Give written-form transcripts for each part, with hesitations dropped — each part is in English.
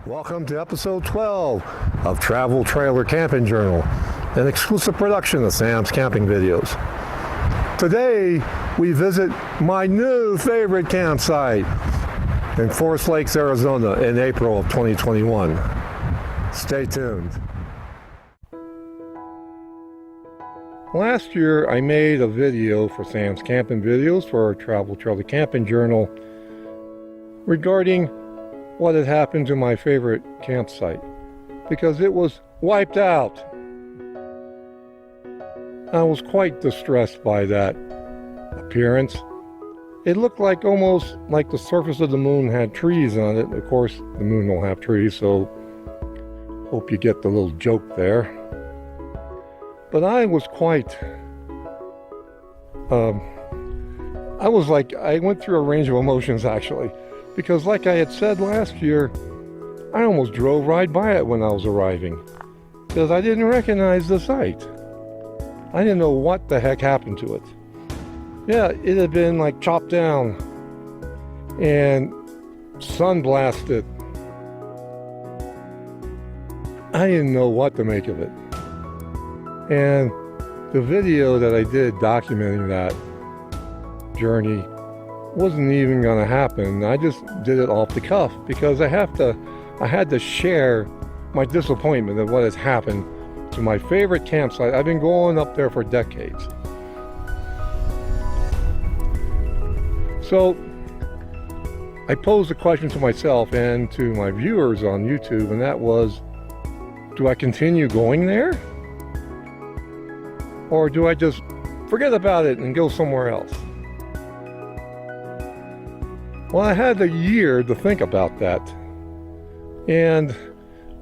Welcome to episode 12 of Travel Trailer Camping Journal, an exclusive production of Sam's Camping Videos. Today, we visit my new favorite campsite in Forest Lakes, Arizona in April of 2021. Stay tuned. Last year, I made a video for Sam's Camping Videos for our Travel Trailer Camping Journal regarding what had happened to my favorite campsite, because it was wiped out. I was quite distressed by that appearance. It looked like almost like the surface of the moon had trees on it. Of course, the moon don't have trees, so hope you get the little joke there. But I was quite, I went through a range of emotions actually. Because like I had said last year, I almost drove right by it when I was arriving. Because I didn't recognize the site. I didn't know what the heck happened to it. Yeah, it had been like chopped down and sun blasted. I didn't know what to make of it. And the video that I did documenting that journey wasn't even going to happen. I just did it off the cuff because I had to share my disappointment of what has happened to my favorite campsite. I've been going up there for decades. So I posed a question to myself and to my viewers on YouTube, and that was, do I continue going there? Or do I just forget about it and go somewhere else? Well, I had a year to think about that, and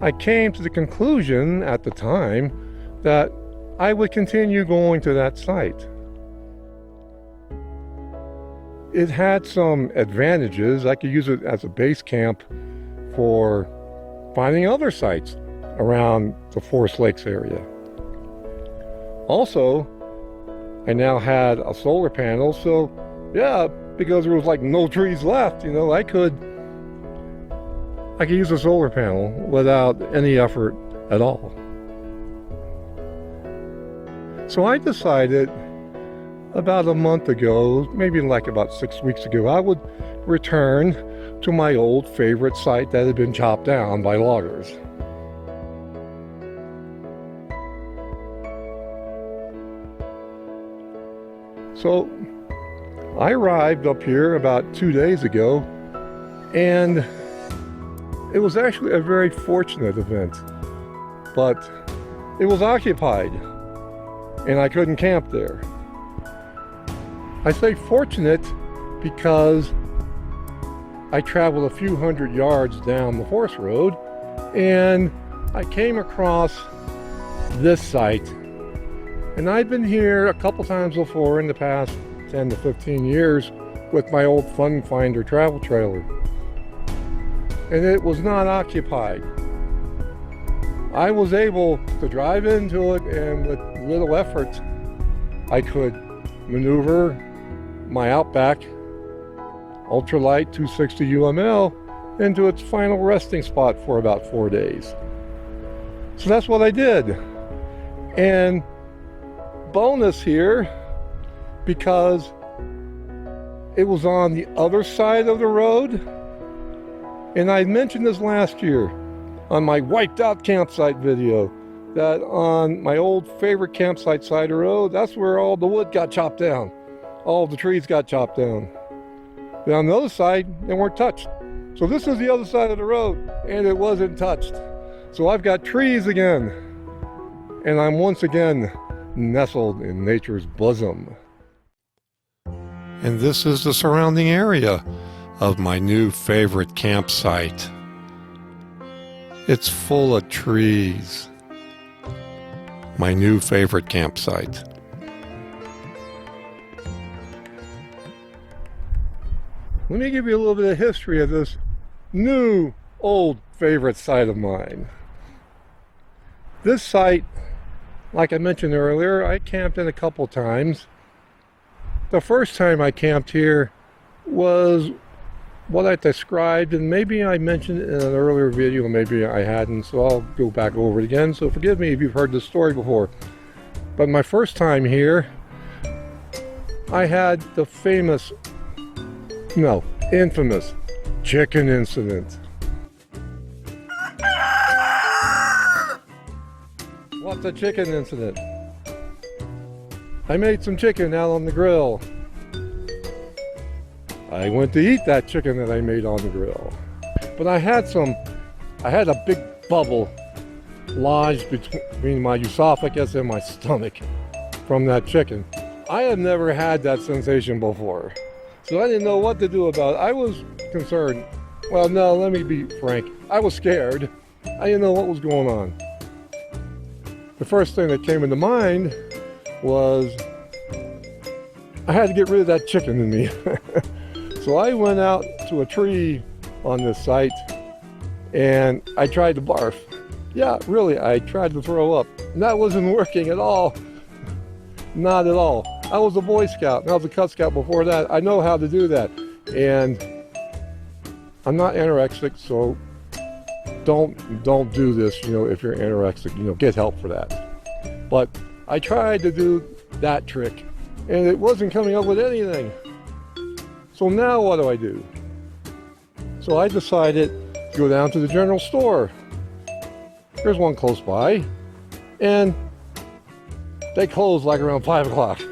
I came to the conclusion at the time that I would continue going to that site. It had some advantages. I could use it as a base camp for finding other sites around the Forest Lakes area. Also, I now had a solar panel, so yeah, because there was like no trees left, I could use a solar panel without any effort at all. So I decided about a month ago, maybe like about 6 weeks ago, I would return to my old favorite site that had been chopped down by loggers. So I arrived up here about 2 days ago, and it was actually a very fortunate event, but it was occupied and I couldn't camp there. I say fortunate because I traveled a few hundred yards down the forest road and I came across this site, and I've been here a couple times before in the past 10 to 15 years with my old Fun Finder travel trailer, and it was not occupied. I was able to drive into it, and with little effort I could maneuver my Outback ultralight 260 UML into its final resting spot for about 4 days. So that's what I did. And bonus here, because it was on the other side of the road, and I mentioned this last year on my wiped out campsite video, that on my old favorite campsite side of the road, that's where all the wood got chopped down, all the trees got chopped down. But on the other side, they weren't touched. So this is the other side of the road, and it wasn't touched. So I've got trees again, and I'm once again nestled in nature's bosom. And this is the surrounding area of my new favorite campsite. It's full of trees. My new favorite campsite. Let me give you a little bit of history of this new old favorite site of mine. This site, like I mentioned earlier, I camped in a couple times. The first time I camped here was what I described, and maybe I mentioned it in an earlier video, maybe I hadn't, so I'll go back over it again. So forgive me if you've heard this story before. But my first time here, I had the infamous chicken incident. What's a chicken incident? I made some chicken out on the grill. I went to eat that chicken that I made on the grill. But I had a big bubble lodged between my esophagus and my stomach from that chicken. I had never had that sensation before, so I didn't know what to do about it. I was concerned. Well, no, let me be frank. I was scared. I didn't know what was going on. The first thing that came into mind was I had to get rid of that chicken in me. So I went out to a tree on this site and I tried to barf. Yeah, really, I tried to throw up. And that wasn't working at all. Not at all. I was a Boy Scout and I was a Cub Scout before that. I know how to do that. And I'm not anorexic, so don't do this, if you're anorexic, get help for that. But I tried to do that trick and it wasn't coming up with anything. So now what do? So I decided to go down to the general store. There's one close by, and they closed like around 5 o'clock.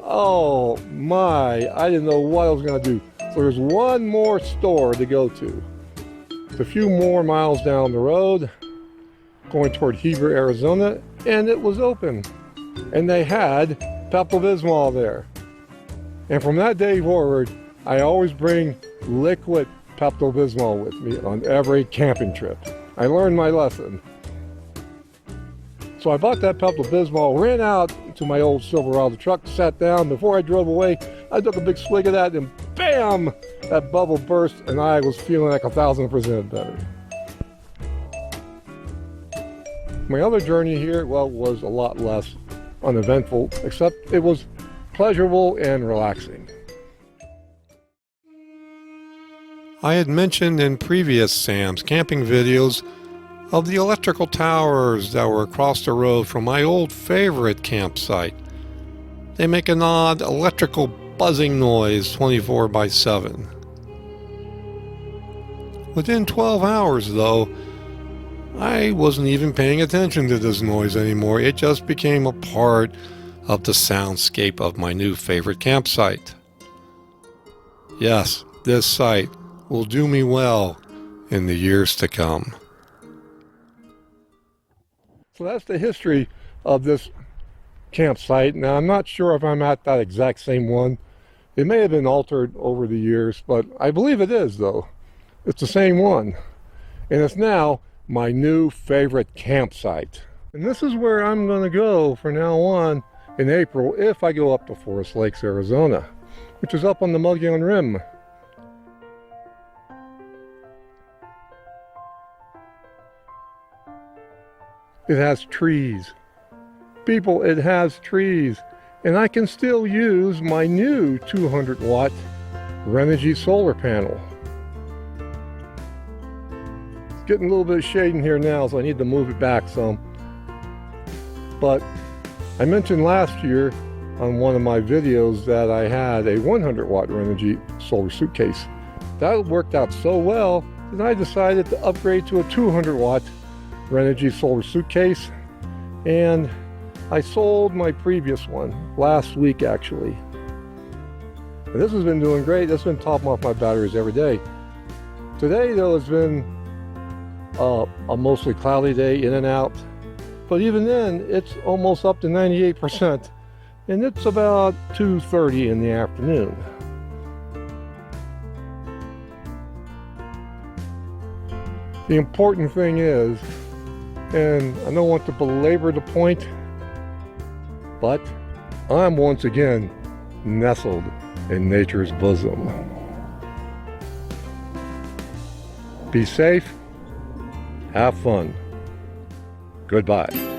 Oh my, I didn't know what I was gonna do. So there's one more store to go to. It's a few more miles down the road, going toward Heber, Arizona, and it was open. And they had Pepto-Bismol there. And from that day forward, I always bring liquid Pepto-Bismol with me on every camping trip. I learned my lesson. So I bought that Pepto-Bismol, ran out to my old Silverado truck, sat down. Before I drove away, I took a big swig of that and bam! That bubble burst and I was feeling like 1,000% better. My other journey here, was a lot less uneventful, except it was pleasurable and relaxing. I had mentioned in previous Sam's camping videos of the electrical towers that were across the road from my old favorite campsite. They make an odd electrical buzzing noise 24/7. Within 12 hours though, I wasn't even paying attention to this noise anymore. It just became a part of the soundscape of my new favorite campsite. Yes, this site will do me well in the years to come. So that's the history of this campsite. Now I'm not sure if I'm at that exact same one. It may have been altered over the years, but I believe it is though. It's the same one. And it's now my new favorite campsite. And this is where I'm going to go from now on in April if I go up to Forest Lakes, Arizona, which is up on the Mogollon Rim. It has trees. People, it has trees. And I can still use my new 200-watt Renogy solar panel. It's getting a little bit of shade in here now, so I need to move it back some. But I mentioned last year on one of my videos that I had a 100-watt Renogy solar suitcase. That worked out so well that I decided to upgrade to a 200-watt Renogy solar suitcase, and I sold my previous one last week actually. And this has been doing great. It's been topping off my batteries every day. Today though has been a mostly cloudy day, in and out, but even then it's almost up to 98%, and it's about 2:30 in the afternoon. The important thing is, and I don't want to belabor the point, but I'm once again nestled in nature's bosom. Be safe, have fun. Goodbye.